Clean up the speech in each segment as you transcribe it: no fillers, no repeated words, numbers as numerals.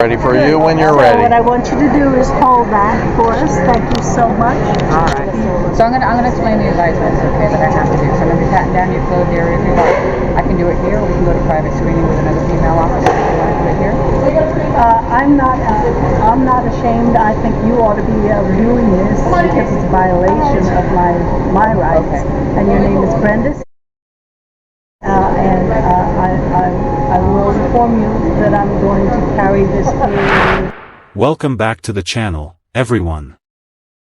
Ready for you when you're So ready. what I want you to do is hold that for us. Thank you so much. All right. So I'm gonna explain the advisements, okay, that I have to do. So I'm gonna be patting down your clothed area if you like. I can do it here, or we can go to private screening with another female officer if you want to do it here. I'm not ashamed. I think you ought to be doing this because it's a violation of my rights. Okay. And your name is Brenda. I will inform you that I'm going to carry this through. Welcome back to the channel, everyone.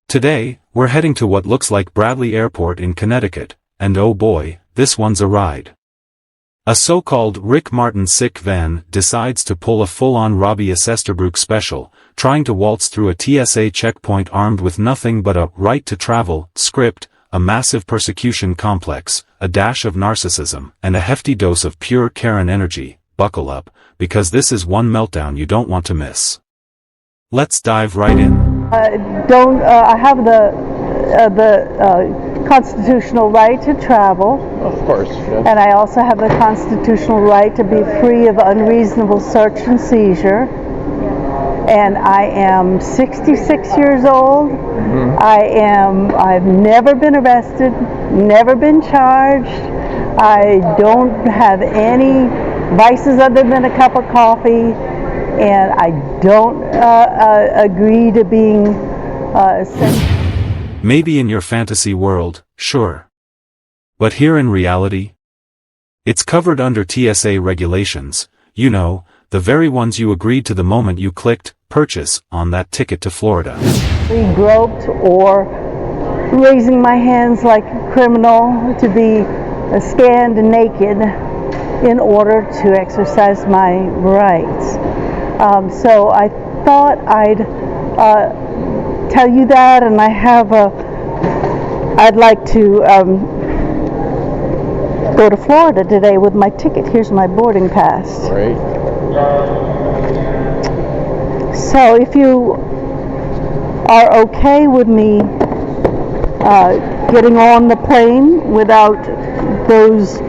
Today, we're heading to what looks like Bradley Airport in Connecticut, and oh boy, this one's a ride. A so-called Rick Martin sick van decides to pull a full-on Robbie Esterbrook special, trying to waltz through a TSA checkpoint armed with nothing but a right-to-travel script, a massive persecution complex, a dash of narcissism, and a hefty dose of pure Karen energy. Buckle up, because this is one meltdown you don't want to miss. Let's dive right in. I have the constitutional right to travel. Of course. Yes. And I also have the constitutional right to be free of unreasonable search and seizure. And I am 66 years old. Mm-hmm. I've never been arrested, never been charged. I don't have any vices other than a cup of coffee, and I don't agree to being sent. Maybe in your fantasy world, sure. But here in reality, it's covered under TSA regulations, you know, the very ones you agreed to the moment you clicked purchase on that ticket to Florida. Groped or raising my hands like a criminal to be scanned naked in order to exercise my rights. So I thought I'd tell you that, and I'd like to go to Florida today with my ticket. Here's my boarding pass. Great. So if you are okay with me getting on the plane without those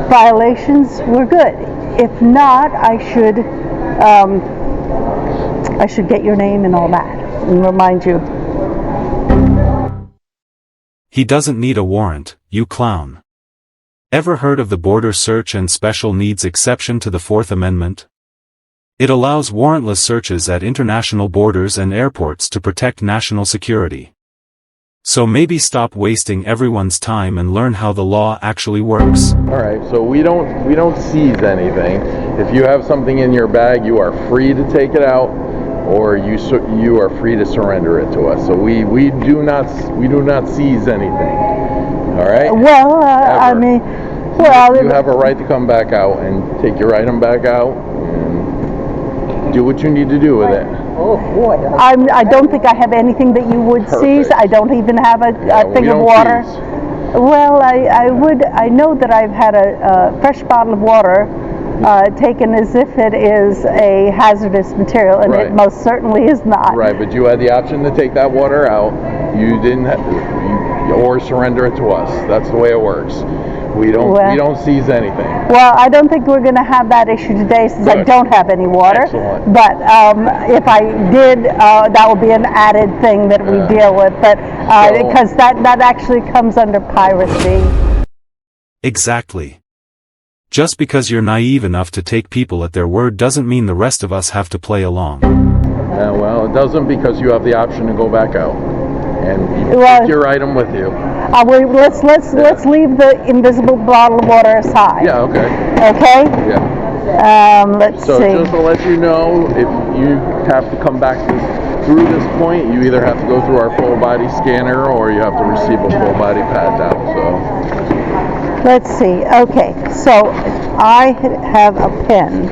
violations, we're good. If not, I should get your name and all that and remind you. He doesn't need a warrant, you clown. Ever heard of the Border Search and Special Needs exception to the Fourth Amendment? It allows warrantless searches at international borders and airports to protect national security. So maybe stop wasting everyone's time and learn how the law actually works. All right. So we don't seize anything. If you have something in your bag, you are free to take it out, or you are free to surrender it to us. So we do not seize anything. All right. Well, I mean, well, you have a right to come back out and take your item back out and do what you need to do with it. Oh boy. I don't think I have anything that you would seize. I don't even have a thing of water. Seize. Well, I know that I've had a fresh bottle of water taken as if it is a hazardous material, and Right. it most certainly is not. Right, but you had the option to take that water out. You didn't, or surrender it to us. That's the way it works. We don't seize anything. Well, I don't think we're going to have that issue today since I Good. don't have any water. Excellent. But if I did, that would be an added thing that we deal with. But because that actually comes under piracy. Exactly. Just because you're naive enough to take people at their word doesn't mean the rest of us have to play along. Well, it doesn't, because you have the option to go back out and you take your item with you. Let's leave the invisible bottle of water aside. Yeah. Okay. Okay. Yeah. Let's So see. just to let you know, if you have to come back through this point, you either have to go through our full body scanner or you have to receive a full body pat down. So. Let's see. Okay. So I have a pen.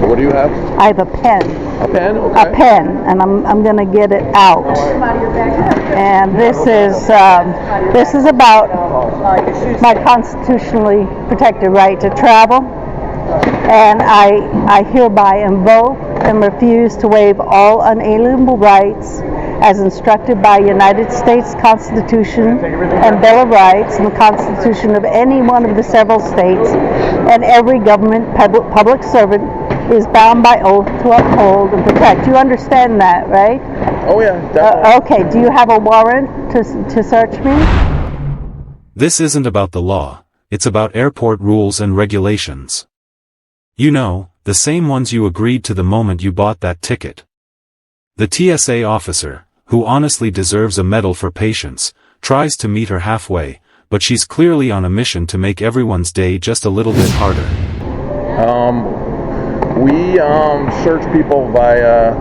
What do you have? I have a pen. A pen? Okay. A pen, and I'm going to get it out. And this is about my constitutionally protected right to travel. And I hereby invoke and refuse to waive all unalienable rights as instructed by United States Constitution and Bill of Rights and the Constitution of any one of the several states and every government public servant is bound by oath to uphold and protect. You understand that, right? Oh yeah, definitely. Okay, do you have a warrant to search me? This isn't about the law, it's about airport rules and regulations. You know, the same ones you agreed to the moment you bought that ticket. The TSA officer, who honestly deserves a medal for patience, tries to meet her halfway, but she's clearly on a mission to make everyone's day just a little bit harder. We search people via,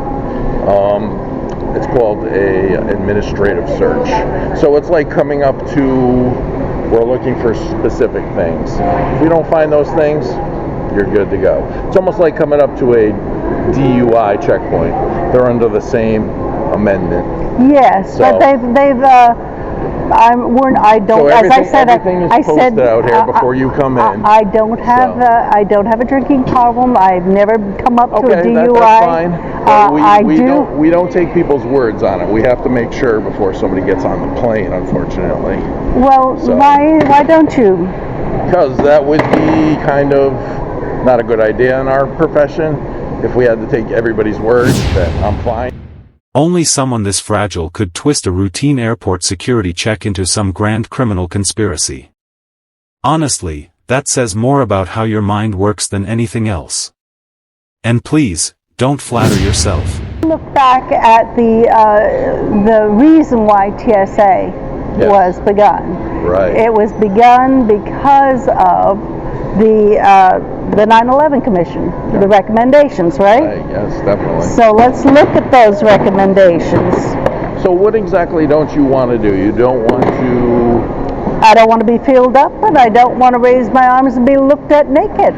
it's called a administrative search. So it's like coming up to, we're looking for specific things. If we don't find those things, you're good to go. It's almost like coming up to a DUI checkpoint. They're under the same amendment. Yes, So- but I don't. So As I said, everything is I posted said out here before you come in. I don't have. So- I don't have a drinking problem. I've never come up to a Okay, DUI. that's fine. But I we don't take people's words on it. We have to make sure before somebody gets on the plane, unfortunately. Well, So- why don't you? Because that would be kind of not a good idea in our profession. If we had to take everybody's word, then I'm fine. Only someone this fragile could twist a routine airport security check into some grand criminal conspiracy. Honestly, that says more about how your mind works than anything else. And please, don't flatter yourself. Look back at the reason why TSA Yes. was begun. Right. It was begun because of the 9/11 Commission, the recommendations, right? Yes, definitely. So let's look at those recommendations. So what exactly don't you want to do? You don't want to... I don't want to be filled up, and I don't want to raise my arms and be looked at naked.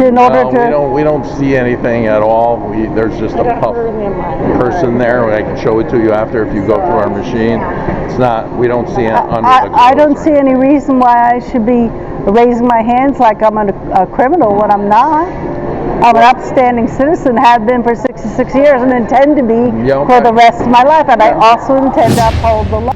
In order to... we don't see anything at all. There's just a puff person there. I can show it to you after if you go through our machine. It's not, we don't see it under the I don't clothes. see any reason why I should be raising my hands like I'm a criminal when I'm not. I'm an upstanding citizen, have been for 66 years, and intend to be Yeah, okay. for the rest of my life, and I also intend to uphold the law.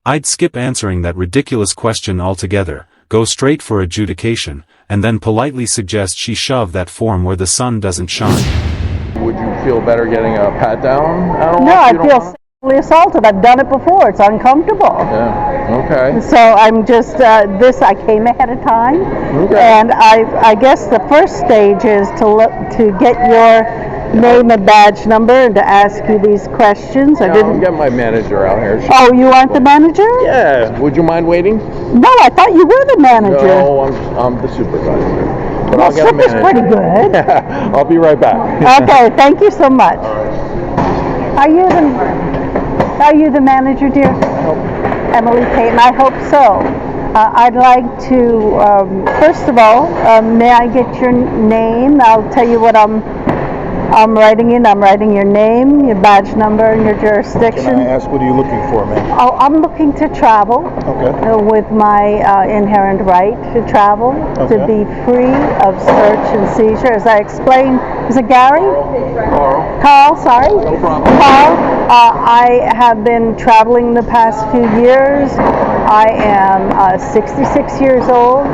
I'd skip answering that ridiculous question altogether, go straight for adjudication, and then politely suggest she shove that form where the sun doesn't shine. Would you feel better getting a pat down? No, I feel sexually assaulted. I've done it before. It's uncomfortable. Yeah, okay. So I'm just, I came ahead of time, Okay. and I guess the first stage is to get your name and badge number and to ask you these questions. Yeah, I'll get my manager out here. Oh, you aren't the manager? Yeah, would you mind waiting? No, I thought you were the manager. No, I'm the supervisor. But Well, I'll get a Super's manager. pretty good. I'll be right back. Okay, thank you so much. Are you the manager, dear? Emily Payton, I hope so. I'd like to, first of all, may I get your name? I'll tell you what I'm writing in. I'm writing your name, your badge number, and your jurisdiction. Can I ask, what are you looking for, ma'am? Oh, I'm looking to travel Okay. with my inherent right to travel, to Okay. be free of search and seizure. As I explained, is it Gary? Carl, sorry. No problem. Carl, I have been traveling the past few years. I am 66 years old.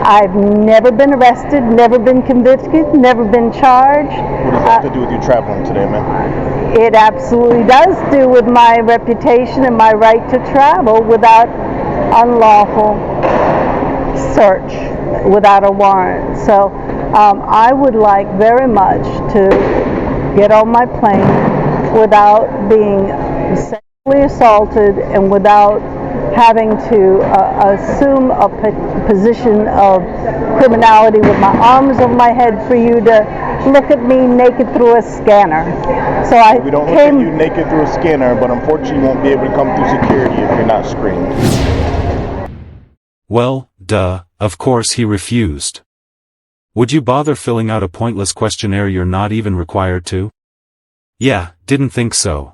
I've never been arrested, never been convicted, never been charged. What does that have to do with you traveling today, ma'am? It absolutely does do with my reputation and my right to travel without unlawful search, without a warrant. So I would like very much to get on my plane without being sexually assaulted and without having to assume a position of criminality with my arms over my head for you to look at me naked through a scanner. So We don't look at you naked through a scanner, but unfortunately you won't be able to come through security if you're not screened. Well, duh, of course he refused. Would you bother filling out a pointless questionnaire you're not even required to? Yeah, didn't think so.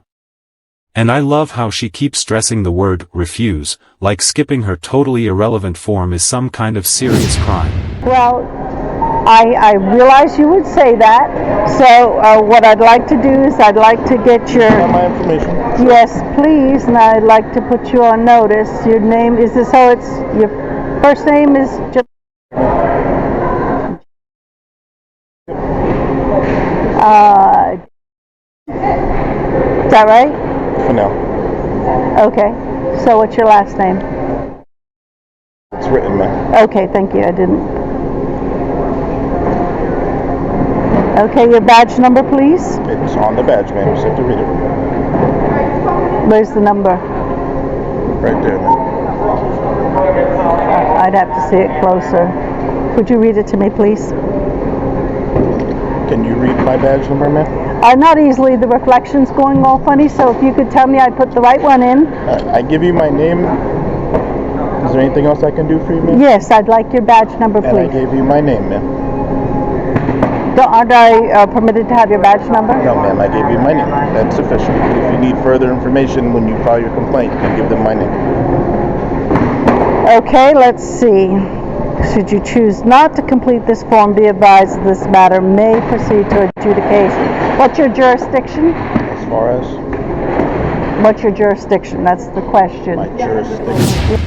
And I love how she keeps stressing the word refuse, like skipping her totally irrelevant form is some kind of serious crime. Well, I realize you would say that. So what I'd like to do is I'd like to get your... Got my information? Yes, please, and I'd like to put you on notice. Your name, is this how it's... Your first name is... Is that right? For now. Okay. So what's your last name? It's written, ma'am. Okay, thank you. I didn't. Okay, your badge number, please. It's on the badge, ma'am. You just have to read it. Where's the number? Right there, ma'am. I'd have to see it closer. Could you read it to me, please? Can you read my badge number, ma'am? Not easily. The reflection's going all funny, so if you could tell me I'd put the right one in. I give you my name. Is there anything else I can do for you, ma'am? Yes, I'd like your badge number, And I please. gave you my name, ma'am. Aren't I permitted to have your badge number? No, ma'am, I gave you my name. That's sufficient. If you need further information when you file your complaint, you can give them my name. Okay, let's see. Should you choose not to complete this form, be advised this matter may proceed to adjudication. What's your jurisdiction? As far as What's your jurisdiction? That's the question. my jurisdiction.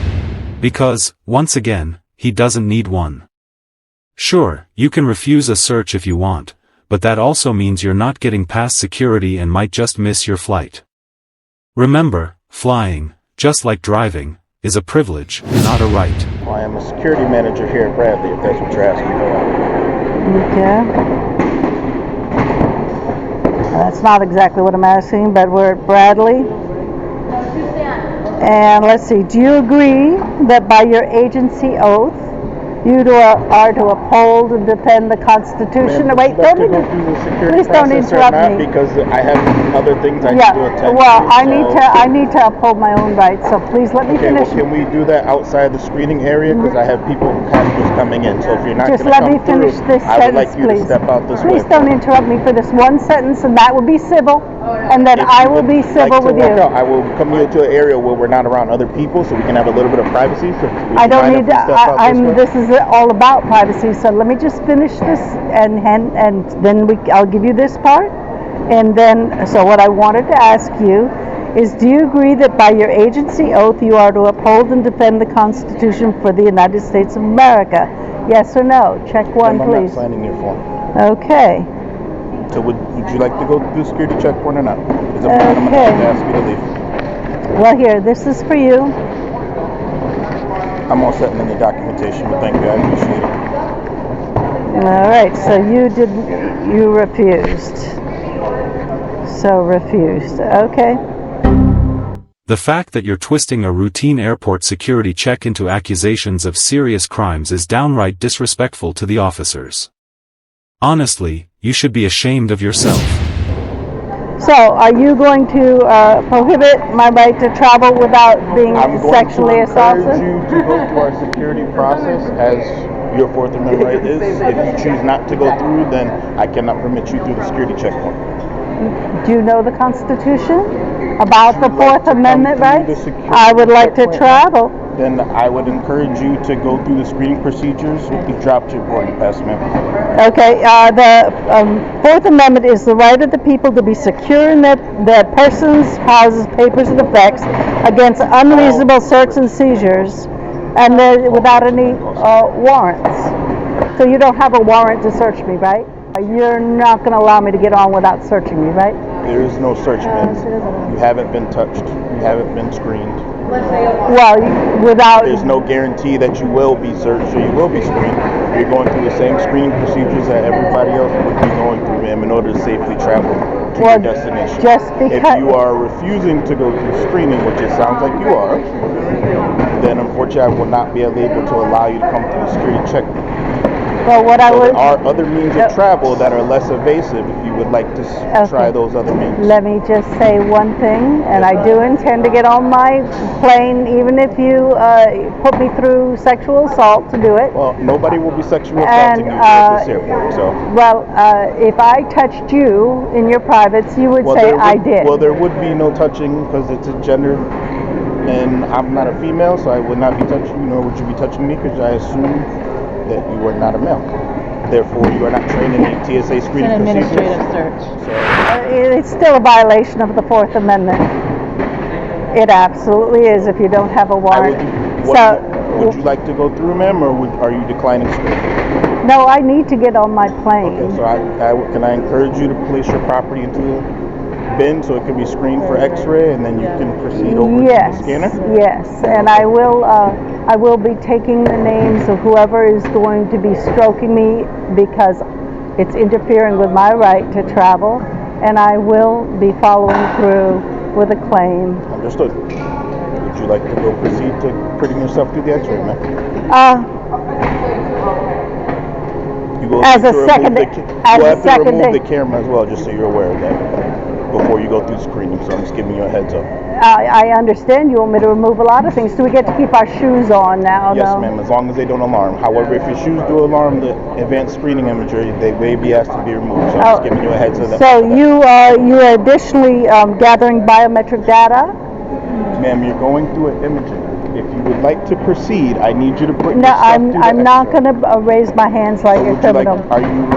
Because, once again, he doesn't need one. Sure, you can refuse a search if you want, but that also means you're not getting past security and might just miss your flight. Remember, flying, just like driving, is a privilege, not a right. Well, I am a security manager here at Bradley, if that's what you're asking. Okay. That's not exactly what I'm asking, but we're at Bradley. And let's see, do you agree that by your agency oath, you are to uphold and defend the Constitution? Ma'am, Wait, would you like don't to go through the security please don't process or interrupt not? me. Because I have other things I Yeah, need to attend well, to. I need to uphold my own rights, so please let me Okay, well, finish. can we do that outside the screening area? Because I have passengers coming in. So if you're not Just going to let me come through, finish this I would sentence, like you please. to step out this way. Please don't interrupt me for this one sentence, and that will be civil, and then If I you will would be civil like to with you. walk out, I will come you to an area where we're not around other people, so we can have a little bit of privacy. So would I you don't mind need if to, we step out this is all about privacy, so let me just finish this, and then I'll give you this part. And then, so what I wanted to ask you is, do you agree that by your agency oath you are to uphold and defend the Constitution for the United States of America? Yes or no? Check one, Ma'am, I'm not please. signing your form. Okay. So would you like to go through the security checkpoint or not? Because I'm going to Okay. have to ask you to leave. Well, here, this is for you. I'm all set in the documentation, but thank you. I appreciate it. All right, so you refused. So refused. Okay. The fact that you're twisting a routine airport security check into accusations of serious crimes is downright disrespectful to the officers. Honestly, you should be ashamed of yourself. So, are you going to prohibit my right to travel without being I'm going sexually to encourage assaulted? you to go through our security process as your Fourth Amendment right is. If you choose not to go through, then I cannot permit you through the security checkpoint. Do you know the Constitution about the Would you like Fourth to come Amendment through right? the security I would like to checkpoint? travel. Then I would encourage you to go through the screening procedures with the drop chip boarding pass, ma'am. Okay, the Fourth Amendment is the right of the people to be secure in their persons, houses, papers, and effects against unreasonable search and seizures, and without any warrants. So you don't have a warrant to search me, right? You're not going to allow me to get on without searching me, right? There is no search, ma'am. You haven't been touched. You haven't been screened. Well, without... There's no guarantee that you will be searched or you will be screened. You're going through the same screening procedures that everybody else would be going through, ma'am, in order to safely travel to your destination. Just because... If you are refusing to go through screening, which it sounds like you are, then unfortunately I will not be able to allow you to come through the security checkpoint. Well, what I So would... there are other means of travel that are less evasive if you would like to try those other means. Let me just say one thing, and I do intend to get on my plane, even if you put me through sexual assault to do it. Well, nobody will be sexually assaulting you at this airport, so... Well, if I touched you in your privates, you would say I did. Well, there would be no touching because it's a gender, and I'm not a female, so I would not be touching you, nor would you be touching me, because I assume that you are not a male. Therefore, you are not trained in the TSA screening It's an procedures. administrative search. So, It's still a violation of the Fourth Amendment. It absolutely is if you don't have a warrant. would you like to go through, ma'am, or are you declining screening? No, I need to get on my plane. Okay, so can I encourage you to place your property into the bin so it can be screened for X-ray, and then you can proceed over to the scanner? Yes, and I will be taking the names of whoever is going to be stroking me because it's interfering with my right to travel, and I will be following through with a claim. Understood. Would you like to go proceed to putting yourself through the X-ray, ma'am? You will As have a to second, remove the camera as well, just so you're aware of that before you go through screening. So I'm just giving you a heads up. I understand you want me to remove a lot of things. Do we get to keep our shoes on now? Yes, no? ma'am, as long as they don't alarm. However, if your shoes do alarm the advanced screening imagery, they may be asked to be removed. So I'm just giving you a heads up. So you are additionally gathering biometric data? Ma'am, you're going through an imaging. If you would like to proceed, I need you to put No, yourself through the I'm not X-ray. going to raise my hands like a criminal. Are you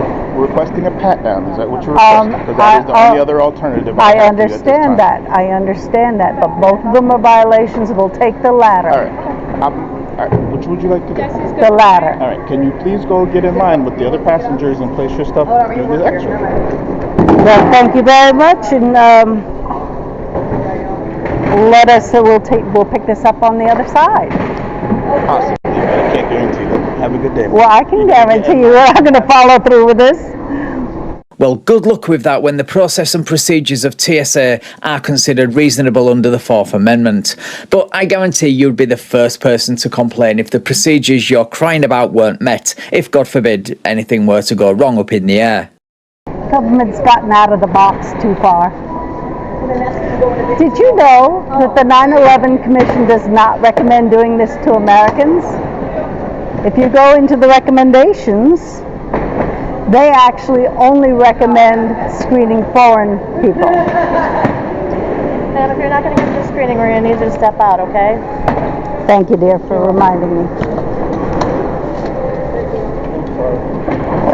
requesting a pat down? Is that what you're requesting? Because that is the only other alternative. I understand that. I understand that. But both of them are violations. We'll take the latter. All right. All right. Which would you like to do? The latter. All right. Can you please go get in line with the other passengers and place your stuff through the X-ray? Well, thank you very much, and let us. We'll pick this up on the other side. Possibly, but I can't guarantee that. Have a good day. Well, I can guarantee you we're not going to follow through with this. Well, good luck with that when the process and procedures of TSA are considered reasonable under the Fourth Amendment. But I guarantee you'd be the first person to complain if the procedures you're crying about weren't met, if, God forbid, anything were to go wrong up in the air. Government's gotten out of the box too far. Did you know that the 9/11 Commission does not recommend doing this to Americans? If you go into the recommendations, they actually only recommend screening foreign people. Ma'am, if you're not going to get to the screening, we're going to need you to step out, okay? Thank you, dear, for reminding me.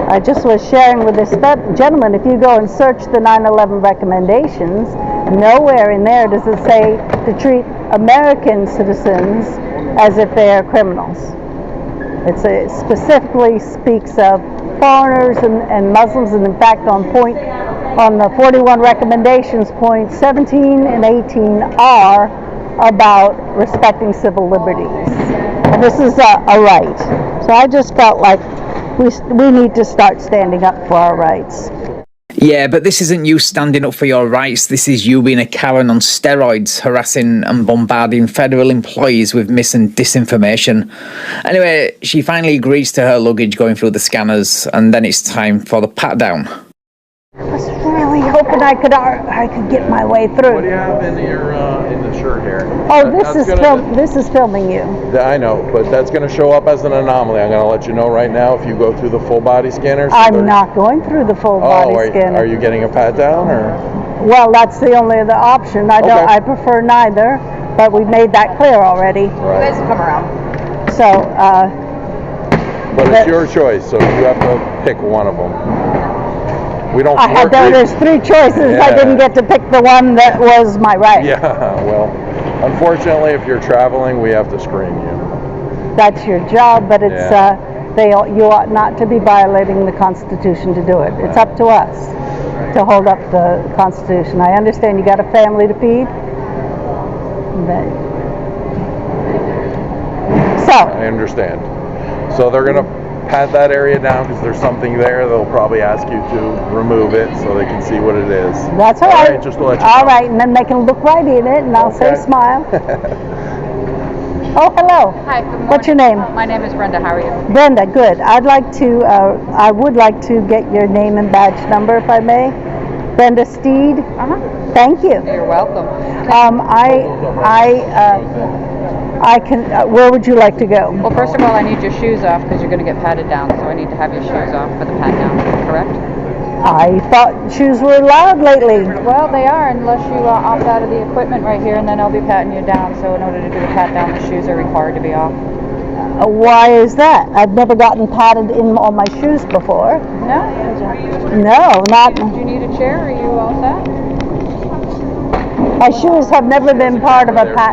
I just was sharing with this gentleman, if you go and search the 9/11 recommendations, nowhere in there does it say to treat American citizens as if they are criminals. It specifically speaks of foreigners and Muslims, and in fact on the 41 recommendations, points 17 and 18 are about respecting civil liberties. And this is a right. So I just felt like we need to start standing up for our rights. Yeah, but this isn't you standing up for your rights. This is you being a Karen on steroids, harassing and bombarding federal employees with mis and disinformation. Anyway, she finally agrees to her luggage going through the scanners, and then it's time for the pat down. I was really hoping I could get my way through. What do you have in your in the shirt here? Oh, this is filming you. I know, but that's going to show up as an anomaly. I'm going to let you know right now if you go through the full body scanner. So I'm not going through the full body scanner. Are you getting a pat down or? Well, that's the only other option. I prefer neither, but we made that clear already. Right. You guys come around. So, but it's your choice, so you have to pick one of them. We don't. There's three choices. Yeah. I didn't get to pick the one that was my right. Yeah. Well, unfortunately, if you're traveling, we have to screen you. That's your job, but it's you ought not to be violating the Constitution to do it. It's up to us to hold up the Constitution. I understand you got a family to feed. I understand. So they're going to pat that area down because there's something there. They'll probably ask you to remove it so they can see what it is. That's all right. Just to let you all know. right, and then they can look right in it, and I'll say smile. Oh, hello. Hi, good morning. What's your name? My name is Brenda. How are you? Brenda, good. I would like to get your name and badge number, if I may. Brenda Steed. Thank you. You're welcome. I can. Where would you like to go? Well, first of all, I need your shoes off because you're going to get patted down, so I need to have your shoes off for the pat down, correct? I thought shoes were allowed lately. Well, they are, unless you opt out of the equipment right here, and then I'll be patting you down. So in order to do the pat down, the shoes are required to be off. Why is that? I've never gotten patted in on my shoes before. No? No, not. Do you need a chair? Are you all set? My shoes have never been part of a pat